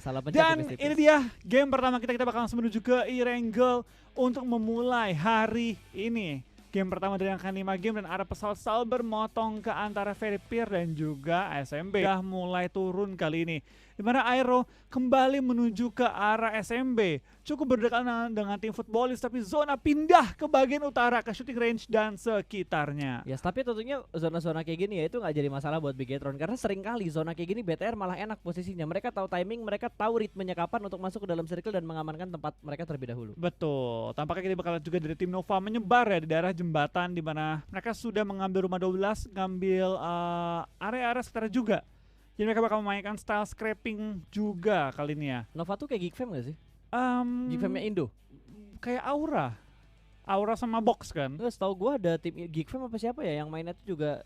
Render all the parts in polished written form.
salah pencet Dan tipis-tipis. ini dia game pertama kita bakal langsung menuju ke Erangel untuk memulai hari ini. Game pertama dari angka 5 game dan arah pesawat selalu bermotong ke antara Veripir dan juga SMB. Sudah mulai turun kali ini. Di mana Aero kembali menuju ke arah SMB. Cukup berdekatan dengan tim Footballis tapi zona pindah ke bagian utara ke shooting range dan sekitarnya. Ya, tapi tentunya zona-zona kayak gini ya itu nggak jadi masalah buat Bigetron karena sering kali zona kayak gini BTR malah enak posisinya. Mereka tahu timing, mereka tahu ritmenya kapan untuk masuk ke dalam circle dan mengamankan tempat mereka terlebih dahulu. Betul, tampaknya kita bakal lihat juga dari tim Nova menyebar ya di daerah jembatan di mana mereka sudah mengambil rumah 12, ngambil area-area sekitar juga. Jadi mereka bakal memainkan style scraping juga kali ini ya. Nova tuh kayak Geekfam gak sih? Geekfamnya Geekfam Indo. kayak Aura sama Box kan. Terus tahu gua ada tim Geekfam apa siapa ya yang mainnya tuh juga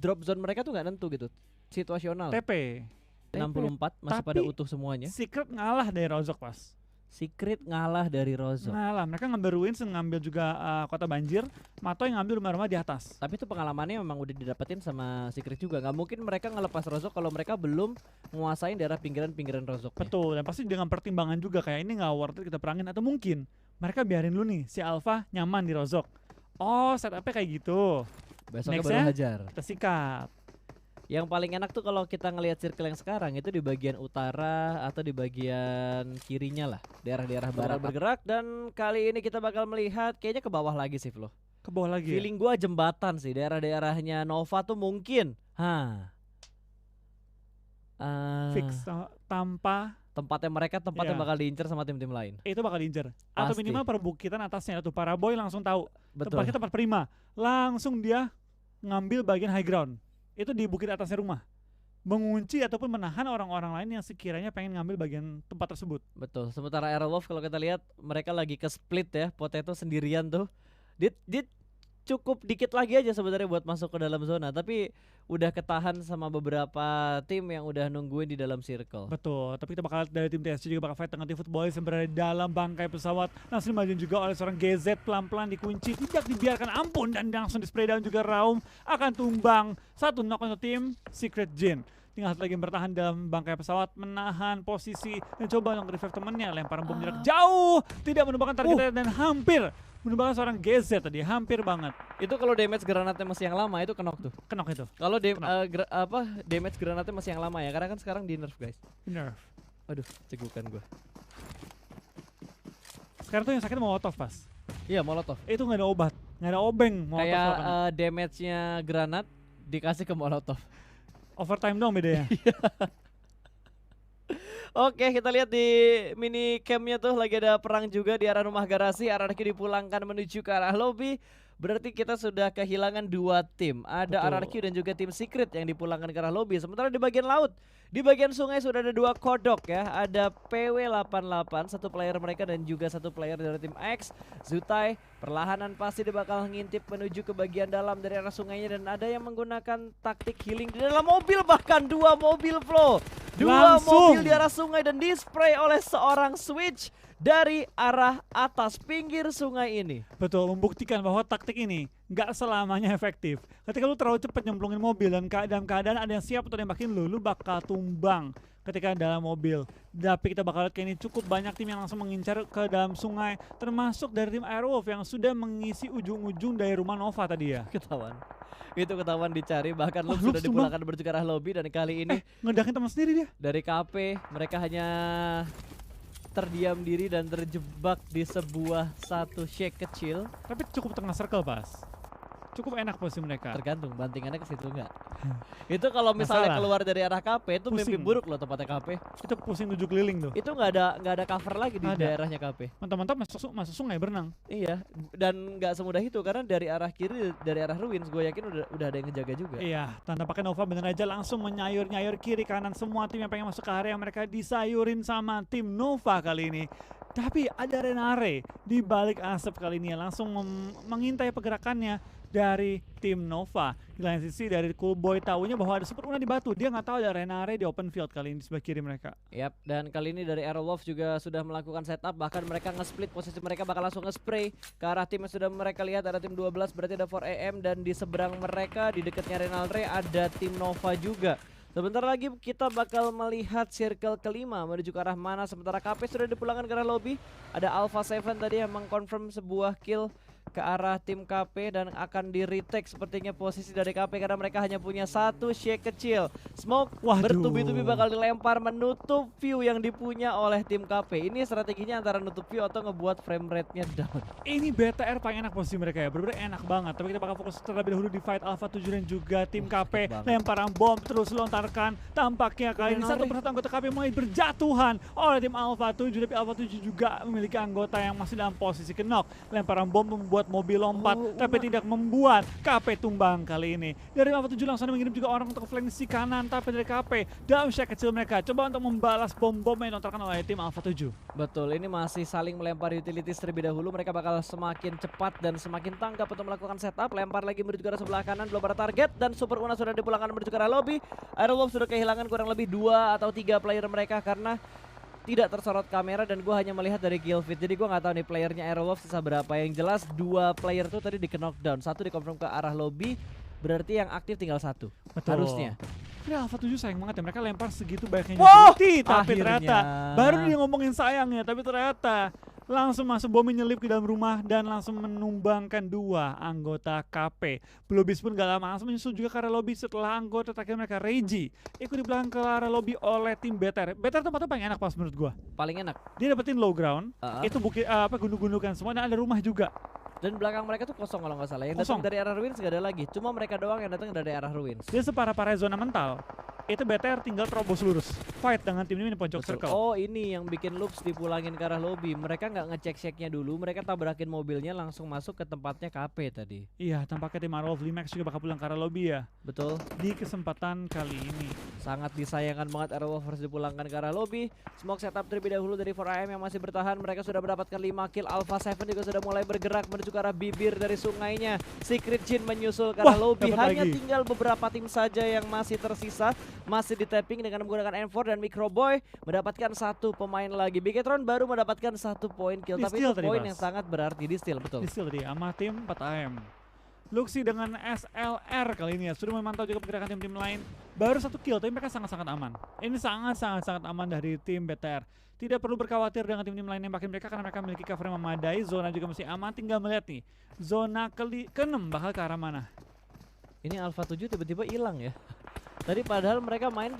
drop zone mereka tuh nggak nentu gitu, situasional. TP 64 masih Tapi pada utuh semuanya. Secret ngalah dari Rozok pas. Secret ngalah dari Rozok. Ngalah, mereka ngambil Ruins, ngambil juga kota banjir. Mato yang ngambil rumah-rumah di atas. Tapi itu pengalamannya memang udah didapetin sama Secret juga. Nggak mungkin mereka ngelepas Rozok kalau mereka belum menguasain daerah pinggiran-pinggiran Rozok. Betul, dan pasti dengan pertimbangan juga kayak ini nggak worth it kita perangin atau mungkin mereka biarin dulu nih si Alpha nyaman di Rozok. Oh, setupnya kayak gitu. Besoknya Next baru ya? hajar. Kita sikat. Yang paling enak tuh kalau kita ngelihat circle yang sekarang itu di bagian utara atau di bagian kirinya lah, daerah-daerah barat bergerak. Dan kali ini kita bakal melihat kayaknya ke bawah lagi sih Flo. Ke bawah lagi. Feeling gua jembatan sih, daerah-daerahnya Nova tuh mungkin. Fix tanpa Tempatnya Iya. bakal diincar sama tim-tim lain. itu bakal diincer. Atau Pasti. minimal perbukitan atasnya tuh para boy langsung tahu. Betul. Tempatnya tempat prima. Langsung dia ngambil bagian high ground. Itu di bukit atasnya rumah. Mengunci ataupun menahan orang-orang lain yang sekiranya pengen ngambil bagian tempat tersebut. Betul. Sementara Aerowolf kalau kita lihat mereka lagi ke split ya, Potato sendirian tuh. Dia cukup dikit lagi aja sebenarnya buat masuk ke dalam zona, tapi udah ketahan sama beberapa tim yang udah nungguin di dalam circle. Betul, tapi kita bakal lihat dari tim TSC juga bakal fight dengan tim Footballis yang berada di dalam bangkai pesawat. Langsung dimajuin juga oleh seorang GZ, pelan-pelan dikunci, tidak dibiarkan ampun dan langsung di spray down juga Raum akan tumbang. Satu knock untuk tim Secret Jin. Tinggal satu lagi yang bertahan dalam bangkai pesawat, menahan posisi dan coba untuk revive temennya, lemparan bom jarak jauh, tidak menumbangkan targetnya dan hampir menumbangkan seorang GZ tadi, hampir banget. Itu kalau damage granatnya masih yang lama itu kenok tuh. Kenok itu, Kalau damage granatnya masih yang lama ya, karena kan sekarang di nerf guys. nerf. Aduh, cegukan gua. Sekarang tuh yang sakit Molotov pas. Iya, molotov. Itu nggak ada obat, nggak ada obeng Molotov. Kayak lapangan. damage-nya granat dikasih ke molotov. Overtime dong bedanya. Oke, kita lihat di mini campnya tuh lagi ada perang juga di arah rumah garasi. RRQ dipulangkan menuju ke arah lobby. Berarti kita sudah kehilangan 2 tim. Ada Betul. RRQ dan juga tim Secret yang dipulangkan ke arah lobby. Sementara di bagian laut, di bagian sungai sudah ada 2 kodok ya. Ada PW88, satu player mereka dan juga satu player dari tim X. Zutai perlahanan pasti dia bakal ngintip menuju ke bagian dalam dari arah sungainya. Dan ada yang menggunakan taktik healing di dalam mobil, bahkan 2 mobil Flo. 2 Langsung. mobil di arah sungai dan dispray oleh seorang Switch dari arah atas pinggir sungai ini. Betul, membuktikan bahwa taktik ini nggak selamanya efektif. Ketika lu terlalu cepat nyemplungin mobil dan dalam keadaan ada yang siap untuk nembakin lu bakal tumbang ketika dalam mobil. Tapi kita bakal lihat kayak ini cukup banyak tim yang langsung mengincar ke dalam sungai, termasuk dari tim Airwolf yang sudah mengisi ujung-ujung dari rumah Nova tadi ya. Ketahuan. Itu ketahuan dicari, bahkan Oh, Loop Loop sudah dipulangkan menuju ke arah lobby. Dan kali ini Ngedakin teman sendiri dia. dari KP mereka hanya terdiam diri dan terjebak di sebuah satu shake kecil. Tapi cukup tengah circle pas. Cukup enak posisi mereka. Tergantung bantingannya ke situ enggak. Itu kalau misalnya Masalah. keluar dari arah KP itu mimpi Pusing. buruk loh tempatnya KP. Itu pusing 7 keliling tuh. Itu nggak ada cover lagi di Nggak ada. daerahnya KP. Mantap-mantap masuk sungai berenang. Iya, dan nggak semudah itu karena dari arah kiri, dari arah ruins, gue yakin udah ada yang ngejaga juga. Iya, tanda pakai Nova bener aja langsung menyayur-nyayur kiri kanan semua tim yang pengen masuk ke area mereka disayurin sama tim Nova kali ini. Tapi ada Renare di balik asap kali ini langsung mengintai pergerakannya dari tim Nova. Di lain sisi dari Cool Boy tahunya bahwa ada Super Una di batu. Dia nggak tahu ada Renare di open field kali ini di sebelah kiri mereka. Yap, dan kali ini dari Aerowolf juga sudah melakukan setup, bahkan mereka nge-split posisi mereka bakal langsung nge-spray ke arah tim yang sudah mereka lihat. Ada tim 12 berarti ada 4AM, dan di seberang mereka di dekatnya Renalre ada tim Nova juga. Sebentar lagi kita bakal melihat circle kelima menuju ke arah mana, sementara KP sudah dipulangkan ke arah lobby. Ada Alpha 7 tadi yang mengkonfirm sebuah kill ke arah tim KP dan akan di retake sepertinya posisi dari KP karena mereka hanya punya satu shake kecil. Smoke bertubi-tubi bakal dilempar menutup view yang dipunya oleh tim KP. Ini strateginya antara nutup view atau ngebuat frame rate-nya down. Ini BTR paling enak posisi mereka ya, bener-bener enak banget. Tapi kita bakal fokus terlebih dahulu di fight Alpha 7 dan juga tim KP. Lemparan bom terus lontarkan. Tampaknya kali ini satu persatu anggota KP mulai berjatuhan oleh tim Alpha 7. Tapi Alpha 7 juga memiliki anggota yang masih dalam posisi knock. Lemparan bom membuat mobil lompat, tapi tidak membuat KP tumbang kali ini. Dari Alpha 7 langsung mengirim juga orang untuk flank si kanan, tapi dari KP dalam shake kecil mereka coba untuk membalas bom-bom yang dilontarkan oleh tim Alpha 7. Betul, ini masih saling melempar utilities terlebih dahulu. Mereka bakal semakin cepat dan semakin tanggap untuk melakukan setup. Lempar lagi menuju ke arah sebelah kanan, belum ada target dan Super Una sudah dipulangkan menuju ke arah lobby. Aerolove sudah kehilangan kurang lebih 2 atau 3 player mereka karena tidak tersorot kamera dan gue hanya melihat dari kill feed. Jadi gue nggak tahu nih playernya Aerolove sisa berapa. Yang jelas 2 player tuh tadi di knockdown, 1 dikonfirm ke arah lobby. Berarti yang aktif tinggal 1. Betul. Harusnya. Ini Alpha 7 sayang banget ya, mereka lempar segitu banyaknya Wow! tapi Akhirnya. ternyata baru dia ngomongin sayangnya, tapi ternyata langsung masuk bom nyelip ke dalam rumah dan langsung menumbangkan 2 anggota KP. Bluebeast pun gak lama langsung menyusul juga ke arah lobby setelah anggota terakhir mereka Reggie ikut di belakang ke arah lobby oleh tim BTR. BTR tempatnya paling enak pas menurut gua. Paling enak. Dia dapetin low ground, itu bukit gunung-gundukan semua dan ada rumah juga. Dan belakang mereka tuh kosong kalau nggak salah. Yang datang dari arah ruins gak ada lagi. Cuma mereka doang yang datang dari arah ruins. Dia separah-parah zona mental. Itu BTR tinggal terobos lurus. Fight dengan tim ini di pojok circle. Oh, ini yang bikin Loops dipulangin ke arah lobby. Mereka nggak ngecek shake-nya dulu. Mereka tabrakin mobilnya langsung masuk ke tempatnya KP tadi. Iya, tampaknya tim Aerolove Limax juga bakal pulang ke arah lobby ya. Betul. Di kesempatan kali ini. Sangat disayangkan banget Aerolove harus dipulangkan ke arah lobby. Smoke setup terlebih dahulu dari 4AM yang masih bertahan. Mereka sudah mendapatkan 5 kill. Alpha 7 juga sudah mulai bergerak menuju ke arah bibir dari sungainya. Secret Jin menyusul ke arah lobby. Hanya tinggal beberapa tim saja yang masih tersisa. Masih di tapping dengan menggunakan M4 dan Microboy mendapatkan 1 pemain lagi. Bigetron baru mendapatkan 1 poin kill. Tapi itu poin yang sangat berarti di steal, betul. Di steal tadi sama tim 4AM. Luxi dengan SLR kali ini ya sudah memantau juga pergerakan tim-tim lain. Baru 1 kill tapi mereka sangat-sangat aman. Ini sangat-sangat aman dari tim BTR. Tidak perlu berkhawatir dengan tim-tim lain yang makin mereka karena mereka memiliki cover yang memadai. Zona juga masih aman. Tinggal melihat nih zona ke-6 bakal ke arah mana. Ini Alpha 7 tiba-tiba hilang ya. Tadi padahal mereka main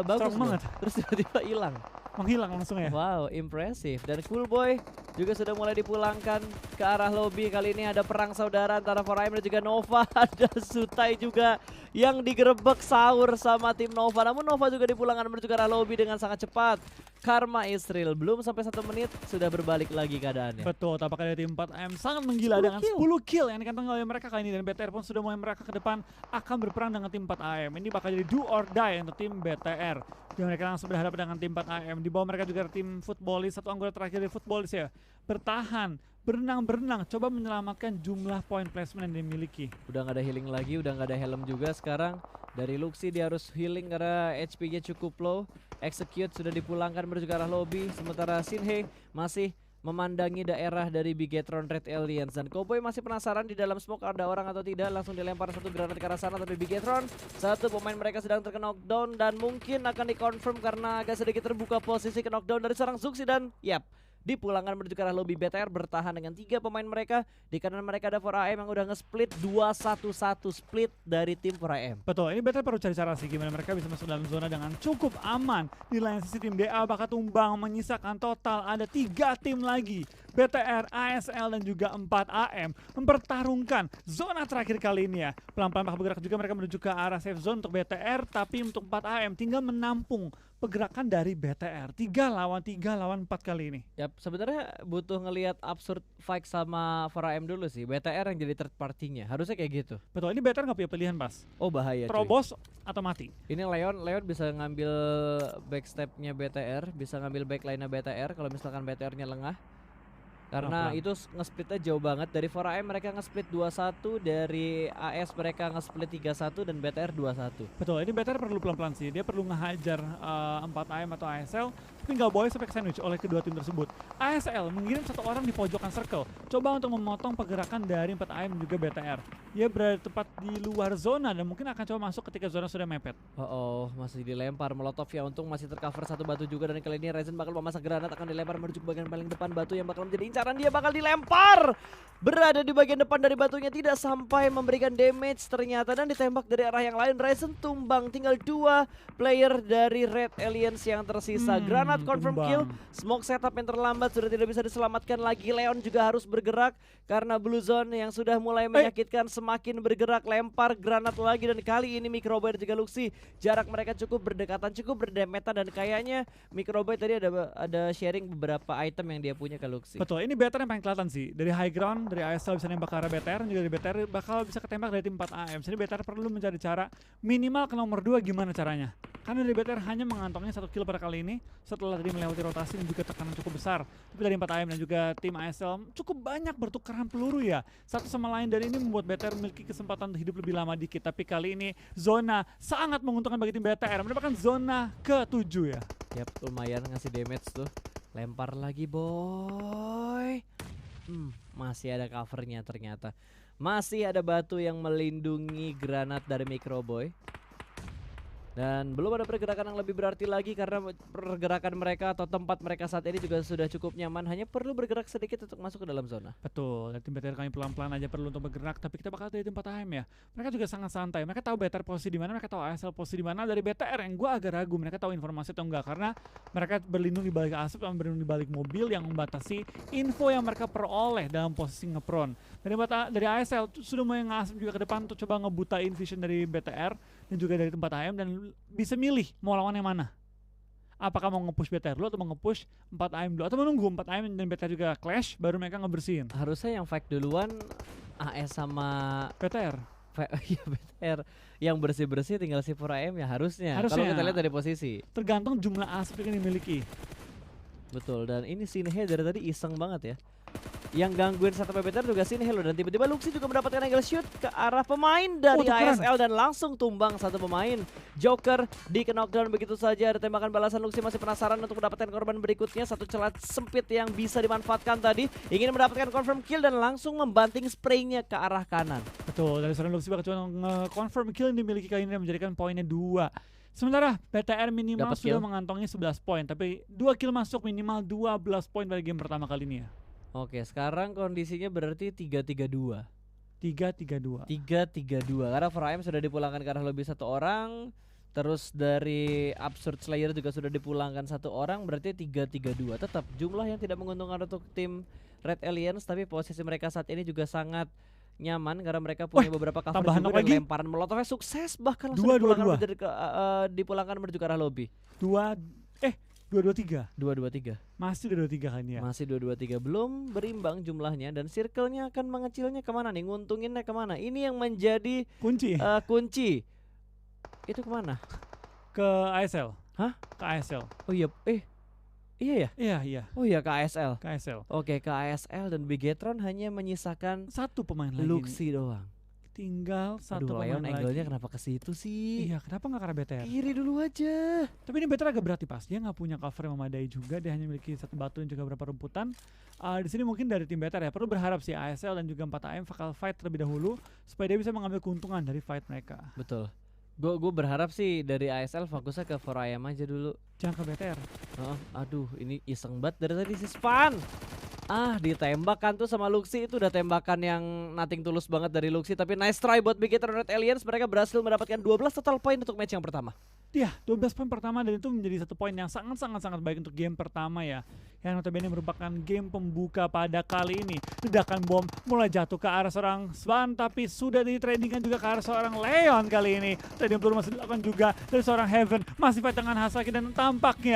bagus banget. Terus tiba-tiba hilang. Menghilang langsung ya. Wow, impresif. Dan Cool Boy juga sudah mulai dipulangkan ke arah lobby. Kali ini ada perang saudara antara 4AM dan juga Nova. Ada Zutai juga yang digerebek sahur sama tim Nova. Namun Nova juga dipulangkan menuju ke arah lobby dengan sangat cepat. Karma is real. Belum sampai 1 menit sudah berbalik lagi keadaannya. Betul, tampaknya dari tim 4AM sangat menggila dengan 10 kill yang dikantongi oleh mereka kali ini. Dan BTR pun sudah mulai mereka ke depan akan berperang dengan tim 4AM. Ini bakal jadi do or die untuk tim BTR. Dan mereka langsung berhadapan dengan tim 4AM. Di bawah mereka juga tim Footballis, 1 anggota terakhir dari Footballis ya. Bertahan, berenang, coba menyelamatkan jumlah point placement yang dimiliki. Udah nggak ada healing lagi, udah nggak ada helm juga sekarang. Dari Luxi dia harus healing karena HP-nya cukup low. Execute sudah dipulangkan menuju ke arah lobby. Sementara Shinhei masih memandangi daerah dari Bigetron Red Aliens. Dan Cowboy masih penasaran di dalam smoke ada orang atau tidak. Langsung dilempar 1 granat ke arah sana. Tapi Bigetron, 1 pemain mereka sedang terkena knockdown. Dan mungkin akan dikonfirm karena agak sedikit terbuka posisi ke knockdown dari seorang Zuxi. Dan yap, dipulangkan menuju ke arah lobby. BTR bertahan dengan 3 pemain mereka. Di kanan mereka ada 4AM yang udah nge-split 2-1-1 split dari tim 4AM. Betul, ini BTR perlu cari cara sih gimana mereka bisa masuk dalam zona dengan cukup aman. Di lain sisi tim DA bakal tumbang menyisakan total ada 3 tim lagi. BTR, ASL dan juga 4AM mempertarungkan zona terakhir kali ini ya. Pelan-pelan bakal bergerak juga mereka menuju ke arah safe zone untuk BTR. Tapi untuk 4AM tinggal menampung pergerakan dari BTR 3 lawan 4 kali ini. Ya sebenarnya butuh ngelihat absurd fight sama 4AM dulu sih. BTR yang jadi third party-nya. Harusnya kayak gitu. Betul, ini BTR nggak punya pilihan pas. Oh bahaya. Terobos atau mati. Ini Leon bisa ngambil backstep-nya BTR, bisa ngambil backline-nya BTR kalau misalkan BTR-nya lengah. Karena itu nge-splitnya jauh banget. Dari 4AM mereka nge-split 2-1, dari AS mereka nge-split 3-1 dan BTR 2-1. Betul, ini BTR perlu pelan-pelan sih. Dia perlu ngehajar 4AM atau ASL tapi nggak boleh sampai ke sandwich oleh kedua tim tersebut. ASL mengirim satu orang di pojokan circle, coba untuk memotong pergerakan dari 4AM dan juga BTR. Dia berada tepat di luar zona dan mungkin akan coba masuk ketika zona sudah mepet. Masih dilempar Molotov ya, untung masih tercover satu batu juga, dan kali ini Ryzen bakal memasang granat, akan dilempar menuju ke bagian paling depan. Batu yang bakal menjadi incaran dia bakal dilempar, berada di bagian depan dari batunya, tidak sampai memberikan damage ternyata, dan ditembak dari arah yang lain. Ryzen tumbang, tinggal 2 player dari Red Aliens yang tersisa. Granat confirm tumbang. kill, smoke setup yang terlambat sudah tidak bisa diselamatkan lagi. Leon juga harus bergerak karena blue zone yang sudah mulai menyakitkan semakin bergerak, lempar granat lagi, dan kali ini Microboy dan juga Luxy jarak mereka cukup berdekatan, cukup berdempetan, dan kayaknya Microboy tadi ada sharing beberapa item yang dia punya ke Luxy. Betul, ini BTR yang paling kelihatan sih. Dari high ground, dari ASL bisa nembak ke arah BTR, dan juga dari BTR bakal bisa ketembak dari tim 4AM. Jadi BTR perlu mencari cara minimal ke nomor 2 gimana caranya. Karena dari BTR hanya mengantongi 1 kill pada kali ini setelah tadi melewati rotasi dan juga tekanan cukup besar. Tapi dari 4AM dan juga tim ASL cukup banyak bertukaran peluru ya satu sama lain, dan ini membuat BTR memiliki kesempatan untuk hidup lebih lama dikit. Tapi kali ini zona sangat menguntungkan bagi tim BTR, mendapatkan zona ke-7 ya. Yap, lumayan ngasih damage tuh. Lempar lagi boy. Masih ada covernya ternyata. Masih ada batu yang melindungi granat dari Microboy. Dan belum ada pergerakan yang lebih berarti lagi karena pergerakan mereka atau tempat mereka saat ini juga sudah cukup nyaman. Hanya perlu bergerak sedikit untuk masuk ke dalam zona. Betul, dan tim BTR kami pelan-pelan aja perlu untuk bergerak, tapi kita bakal dari tim 4AM ya. Mereka juga sangat santai, mereka tahu BTR posisi di mana, mereka tahu ASL posisi di mana. Dari BTR yang gue agak ragu mereka tahu informasi atau enggak, karena mereka berlindung di balik asap dan berlindung di balik mobil yang membatasi info yang mereka peroleh dalam posisi ngepron. Dari ASL sudah mulai ngasap juga ke depan untuk coba ngebutain vision dari BTR dan juga dari tempat AM, dan bisa milih mau lawan yang mana. Apakah mau nge-push BTR dulu atau mau nge-push 4AM dulu, atau menunggu 4AM dan BTR juga clash baru mereka ngebersihin. Harusnya yang fight duluan AS sama BTR. Iya BTR. Yang bersih-bersih tinggal si 4AM ya harusnya. Kalau kita lihat dari posisi. Tergantung jumlah asap yang dimiliki. Betul, dan ini Sinhe dari tadi iseng banget ya. Yang gangguin satu BTR juga Sinhe loh, dan tiba-tiba Luxy juga mendapatkan angle shoot ke arah pemain dari ASL dan langsung tumbang satu pemain. Joker di knockdown begitu saja. Ada tembakan balasan, Luxy masih penasaran untuk mendapatkan korban berikutnya. Satu celah sempit yang bisa dimanfaatkan tadi. Ingin mendapatkan confirm kill dan langsung membanting spraynya ke arah kanan. Betul, dari seorang Luxy bakal coba nge-confirm kill yang dimiliki kali ini dan menjadikan poinnya 2. Sementara BTR minimal sudah mengantongi 11 poin, tapi 2 kill masuk, minimal 12 poin pada game pertama kali ini ya. Oke, sekarang kondisinya berarti 3-3-2. 3-3-2. 3-3-2 karena 4AM sudah dipulangkan ke arah lobby 1 orang. Terus dari Absurd Slayer juga sudah dipulangkan 1 orang, berarti 3-3-2. Tetap jumlah yang tidak menguntungkan untuk tim Red Aliens, tapi posisi mereka saat ini juga sangat nyaman karena mereka punya beberapa cover juga, dan lemparan molotovnya sukses, bahkan langsung dipulangkan menuju ke arah lobby. 2-2-3. 2-2-3. Masih 2-2-3 kan ya. Masih 2-2-3, belum berimbang jumlahnya, dan circle-nya akan mengecilnya kemana nih, nguntunginnya kemana? Ini yang menjadi kunci. Kunci. Itu kemana? Ke ASL. Hah? Ke ASL. Oh iya, iya ya? Iya. Oh iya, ke ASL. Ke ASL. Oke, ke ASL, dan Bigetron hanya menyisakan 1 pemain lagi. Luxy doang. Tinggal 1 pemain Leon lagi. angle-nya kenapa ke situ sih? Iya, kenapa nggak ke arah BTR? Kiri dulu aja. Tapi ini BTR agak berat nih, pas dia nggak punya cover yang memadai juga, dia hanya memiliki 1 batu dan juga beberapa rumputan. Di sini mungkin dari tim BTR ya perlu berharap sih ASL dan juga 4AM bakal fight terlebih dahulu supaya dia bisa mengambil keuntungan dari fight mereka. Betul. Gue berharap sih dari ASL fokusnya ke 4AM aja dulu. Jangan ke BTR. Aduh, ini iseng banget dari tadi si Span. Ditembak kan tuh sama Luxy, itu udah tembakan yang nothing tulus banget dari Luxy, tapi nice try buat Bigetron Red Aliens. Mereka berhasil mendapatkan 12 total poin untuk match yang pertama. Iya, 12 poin pertama, dan itu menjadi 1 poin yang sangat baik untuk game pertama ya. Yang notabene merupakan game pembuka pada kali ini. Ledakan bom mulai jatuh ke arah seorang Span, tapi sudah ditradingkan juga ke arah seorang Leon kali ini. Trading peluru masih dilakukan juga dari seorang Heaven. Masih fight dengan Hasaki, dan tampaknya